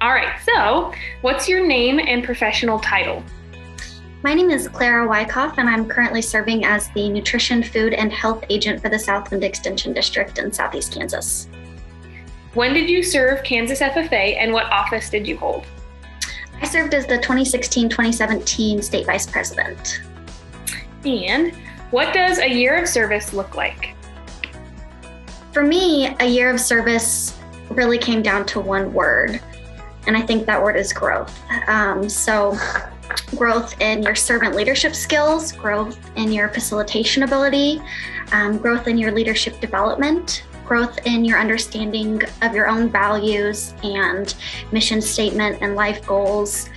All right, so what's your name and professional title? My name is Clara Wyckoff, and I'm currently serving as the Nutrition, Food, and Health Agent for the Southwind Extension District in Southeast Kansas. When did you serve Kansas FFA and what office did you hold? I served as the 2016-2017 State Vice President. And what does a year of service look like? For me, a year of service really came down to one word, and I think that word is growth. Growth in your servant leadership skills, growth in your facilitation ability, growth in your leadership development, growth in your understanding of your own values and mission statement and life goals,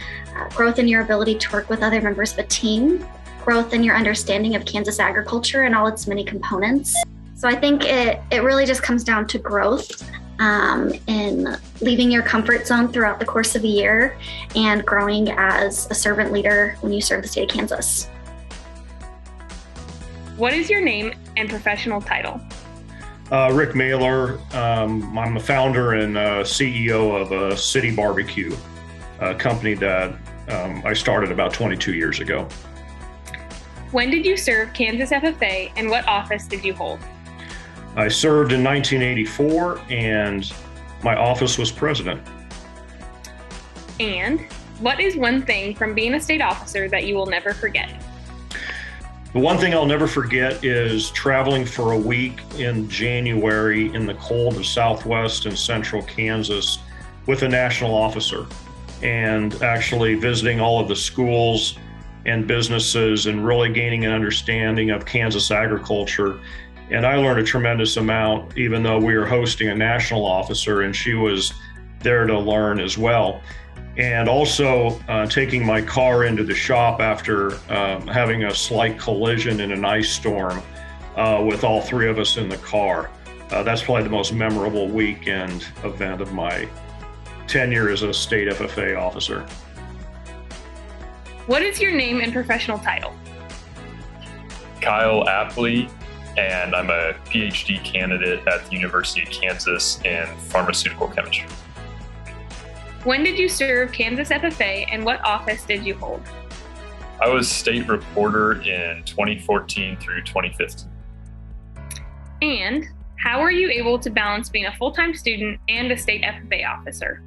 growth in your ability to work with other members of a team, growth in your understanding of Kansas agriculture and all its many components. So I think it really just comes down to growth in leaving your comfort zone throughout the course of a year and growing as a servant leader when you serve the state of Kansas. What is your name and professional title? Rick Mailer. I'm a founder and CEO of a City Barbecue, a company that I started about 22 years ago. When did you serve Kansas FFA and what office did you hold? I served in 1984 and my office was president. And what is one thing from being a state officer that you will never forget? The one thing I'll never forget is traveling for a week in January in the cold of Southwest and Central Kansas with a national officer and actually visiting all of the schools and businesses and really gaining an understanding of Kansas agriculture. And I learned a tremendous amount, even though we were hosting a national officer and she was there to learn as well. And also taking my car into the shop after having a slight collision in an ice storm with all three of us in the car. That's probably the most memorable weekend event of my tenure as a state FFA officer. What is your name and professional title? Kyle Apley, and I'm a PhD candidate at the University of Kansas in pharmaceutical chemistry. When did you serve Kansas FFA and what office did you hold? I was state reporter in 2014 through 2015. And how were you able to balance being a full-time student and a state FFA officer?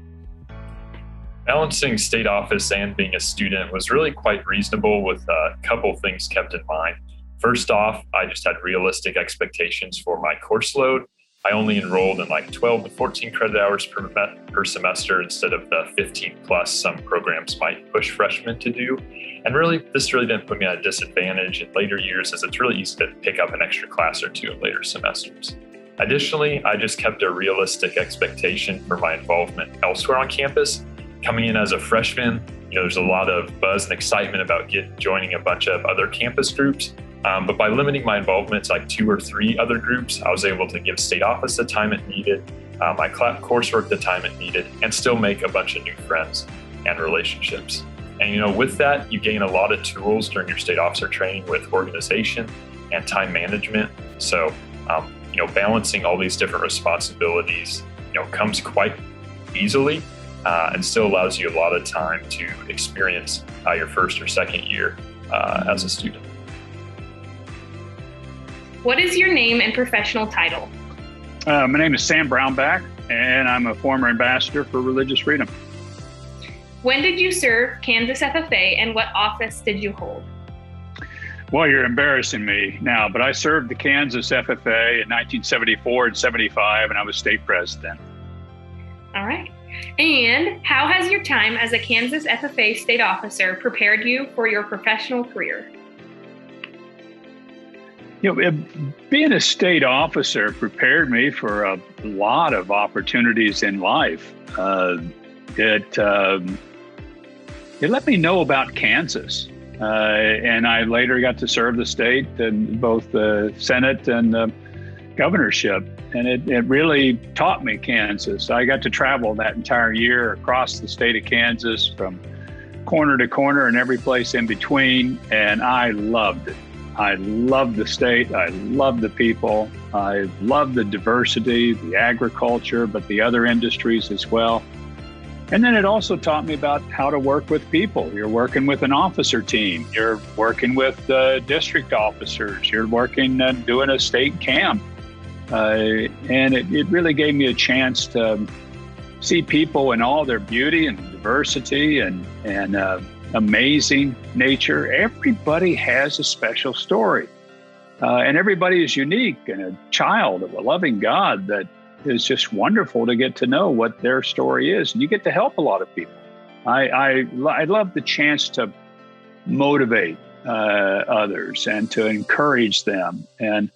Balancing state office and being a student was really quite reasonable with a couple things kept in mind. First off, I just had realistic expectations for my course load. I only enrolled in like 12 to 14 credit hours per semester instead of the 15 plus some programs might push freshmen to do. And really, this really didn't put me at a disadvantage in later years as it's really easy to pick up an extra class or two in later semesters. Additionally, I just kept a realistic expectation for my involvement elsewhere on campus. Coming in as a freshman, there's a lot of buzz and excitement about joining a bunch of other campus groups. But by limiting my involvement to like 2 or 3 other groups, I was able to give state office the time it needed, my coursework the time it needed, and still make a bunch of new friends and relationships. And with that, you gain a lot of tools during your state officer training with organization and time management. So, balancing all these different responsibilities, comes quite easily and still allows you a lot of time to experience your first or second year as a student. What is your name and professional title? My name is Sam Brownback, and I'm a former ambassador for religious freedom. When did you serve Kansas FFA and what office did you hold? Well, you're embarrassing me now, but I served the Kansas FFA in 1974 and 75, and I was state president. All right. And how has your time as a Kansas FFA state officer prepared you for your professional career? Being a state officer prepared me for a lot of opportunities in life. It let me know about Kansas. And I later got to serve the state in both the Senate and the governorship. And it really taught me Kansas. I got to travel that entire year across the state of Kansas from corner to corner and every place in between. And I loved it. I love the state. I love the people. I love the diversity, the agriculture, but the other industries as well. And then it also taught me about how to work with people. You're working with an officer team. You're working with district officers. You're working, doing a state camp. And it really gave me a chance to see people in all their beauty and diversity and amazing nature. Everybody has a special story. And everybody is unique and a child of a loving God that is just wonderful to get to know what their story is. And you get to help a lot of people. I love the chance to motivate others and to encourage them. And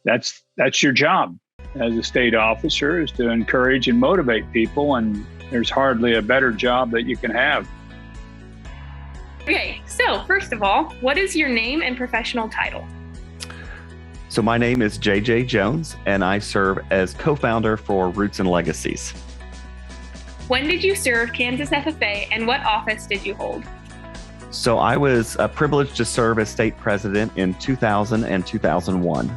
that's your job as a state officer, is to encourage and motivate people. And there's hardly a better job that you can have. Okay, so first of all, what is your name and professional title? So my name is JJ Jones, and I serve as co-founder for Roots and Legacies. When did you serve Kansas FFA, and what office did you hold? So I was privileged to serve as state president in 2000 and 2001.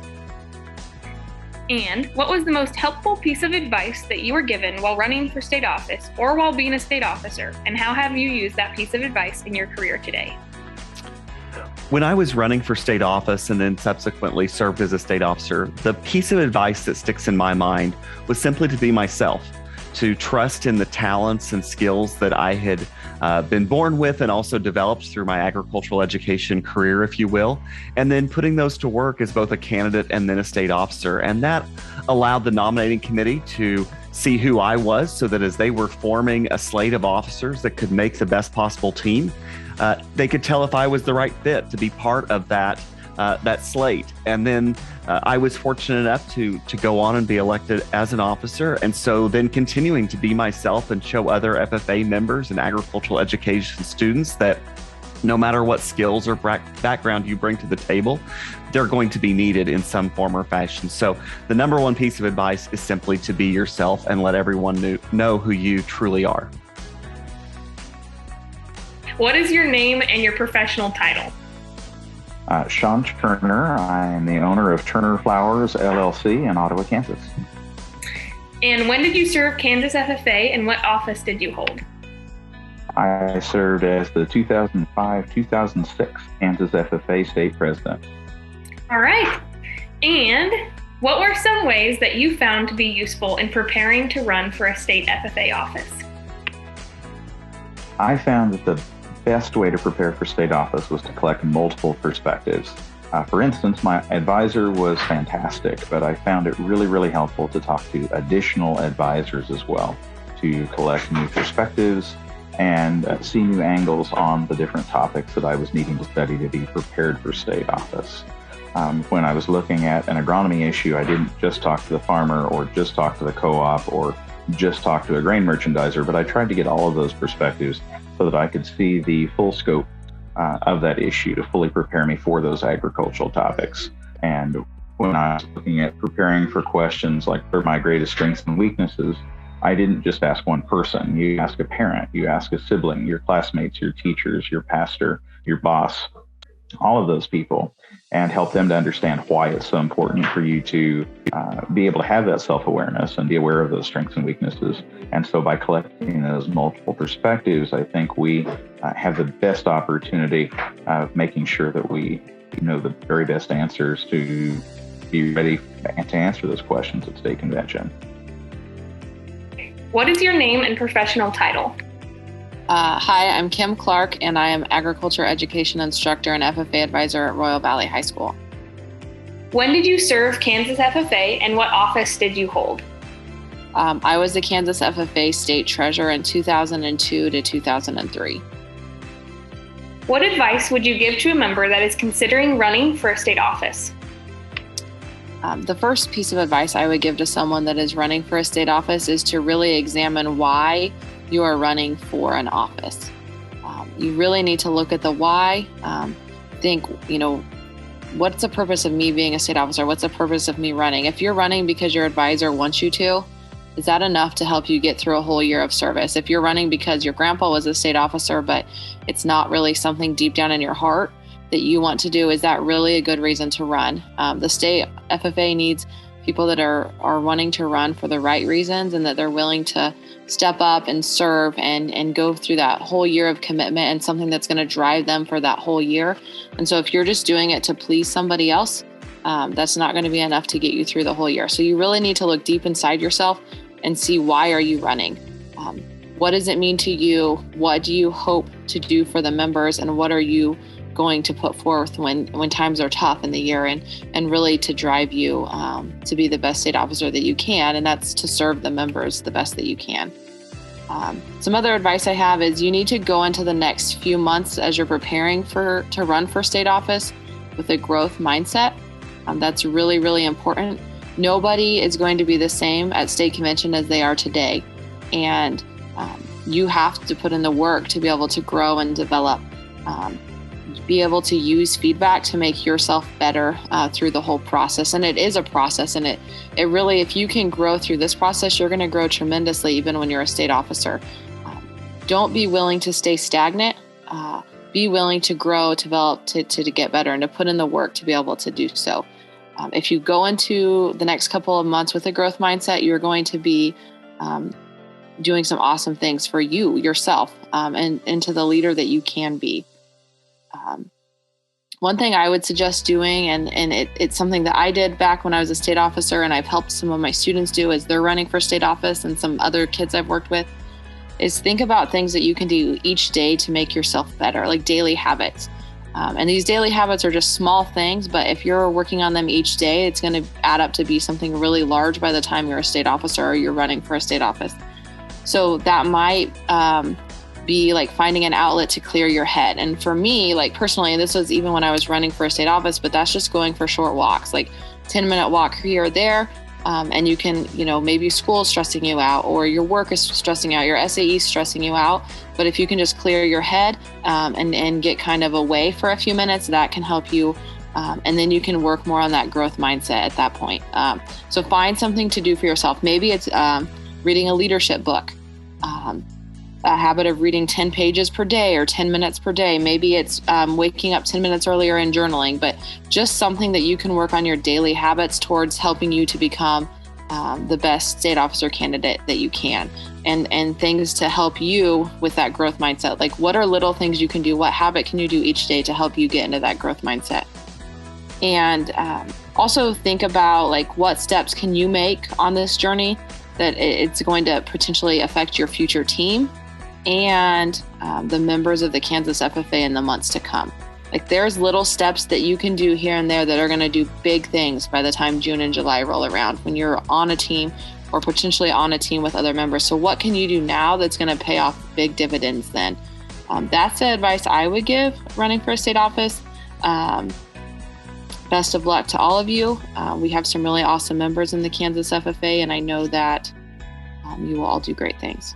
And what was the most helpful piece of advice that you were given while running for state office or while being a state officer, and how have you used that piece of advice in your career today? When I was running for state office and then subsequently served as a state officer, the piece of advice that sticks in my mind was simply to be myself, to trust in the talents and skills that I had been born with and also developed through my agricultural education career, if you will, and then putting those to work as both a candidate and then a state officer. And that allowed the nominating committee to see who I was, so that as they were forming a slate of officers that could make the best possible team, they could tell if I was the right fit to be part of that slate. And then I was fortunate enough to go on and be elected as an officer. And so then continuing to be myself and show other FFA members and agricultural education students that no matter what skills or background you bring to the table, they're going to be needed in some form or fashion. So the number one piece of advice is simply to be yourself and let everyone know who you truly are. What is your name and your professional title? Sean Turner. I am the owner of Turner Flowers, LLC in Ottawa, Kansas. And when did you serve Kansas FFA, and what office did you hold? I served as the 2005-2006 Kansas FFA State President. All right. And what were some ways that you found to be useful in preparing to run for a state FFA office? I found that the best way to prepare for state office was to collect multiple perspectives. For instance, my advisor was fantastic, but I found it really, really helpful to talk to additional advisors as well, to collect new perspectives and see new angles on the different topics that I was needing to study to be prepared for state office. When I was looking at an agronomy issue, I didn't just talk to the farmer or just talk to the co-op or just talk to a grain merchandiser, but I tried to get all of those perspectives so that I could see the full scope of that issue to fully prepare me for those agricultural topics. And when I was looking at preparing for questions like, what are my greatest strengths and weaknesses, I didn't just ask one person. You ask a parent, you ask a sibling, your classmates, your teachers, your pastor, your boss, all of those people, and help them to understand why it's so important for you to be able to have that self-awareness and be aware of those strengths and weaknesses. And so by collecting those multiple perspectives, I think we have the best opportunity of making sure that we know the very best answers to be ready to answer those questions at state convention. What is your name and professional title? Hi, I'm Kim Clark, and I am Agriculture Education Instructor and FFA Advisor at Royal Valley High School. When did you serve Kansas FFA, and what office did you hold? I was the Kansas FFA State Treasurer in 2002 to 2003. What advice would you give to a member that is considering running for a state office? The first piece of advice I would give to someone that is running for a state office is to really examine why you are running for an office. You really need to look at the why. Think, what's the purpose of me being a state officer? What's the purpose of me running? If you're running because your advisor wants you to, is that enough to help you get through a whole year of service? If you're running because your grandpa was a state officer, but it's not really something deep down in your heart that you want to do, is that really a good reason to run? The state FFA needs people that are wanting to run for the right reasons, and that they're willing to step up and serve and go through that whole year of commitment and something that's going to drive them for that whole year. And so if you're just doing it to please somebody else, that's not going to be enough to get you through the whole year. So you really need to look deep inside yourself and see, why are you running? What does it mean to you? What do you hope to do for the members? And what are you going to put forth when times are tough in the year, and really to drive you to be the best state officer that you can, and that's to serve the members the best that you can. Some other advice I have is you need to go into the next few months as you're preparing to run for state office with a growth mindset. That's really, really important. Nobody is going to be the same at state convention as they are today, and you have to put in the work to be able to grow and develop. Be able to use feedback to make yourself better through the whole process. And it is a process, and it really, if you can grow through this process, you're going to grow tremendously even when you're a state officer. Don't be willing to stay stagnant. Be willing to grow, develop, to get better, and to put in the work to be able to do so. If you go into the next couple of months with a growth mindset, you're going to be doing some awesome things for you, yourself, and to the leader that you can be. One thing I would suggest doing, and it's something that I did back when I was a state officer, and I've helped some of my students do as they're running for state office, and some other kids I've worked with, is think about things that you can do each day to make yourself better, like daily habits. And these daily habits are just small things, but if you're working on them each day, it's going to add up to be something really large by the time you're a state officer or you're running for a state office. So that might be like finding an outlet to clear your head. And for me, like personally, and this was even when I was running for a state office, but that's just going for short walks, like 10-minute walk here or there. And you can, maybe school is stressing you out, or your work is stressing out, your SAE is stressing you out. But if you can just clear your head and get kind of away for a few minutes, that can help you. And then you can work more on that growth mindset at that point. So find something to do for yourself. Maybe it's reading a leadership book, a habit of reading 10 pages per day or 10 minutes per day. Maybe it's waking up 10 minutes earlier and journaling, but just something that you can work on your daily habits towards helping you to become the best state officer candidate that you can, and things to help you with that growth mindset. Like, what are little things you can do? What habit can you do each day to help you get into that growth mindset? And also think about, like, what steps can you make on this journey that it's going to potentially affect your future team and the members of the Kansas FFA in the months to come. Like, there's little steps that you can do here and there that are going to do big things by the time June and July roll around when you're on a team or potentially on a team with other members. So what can you do now that's going to pay off big dividends then? That's the advice I would give running for a state office. Best of luck to all of you. We have some really awesome members in the Kansas FFA, and I know that you will all do great things.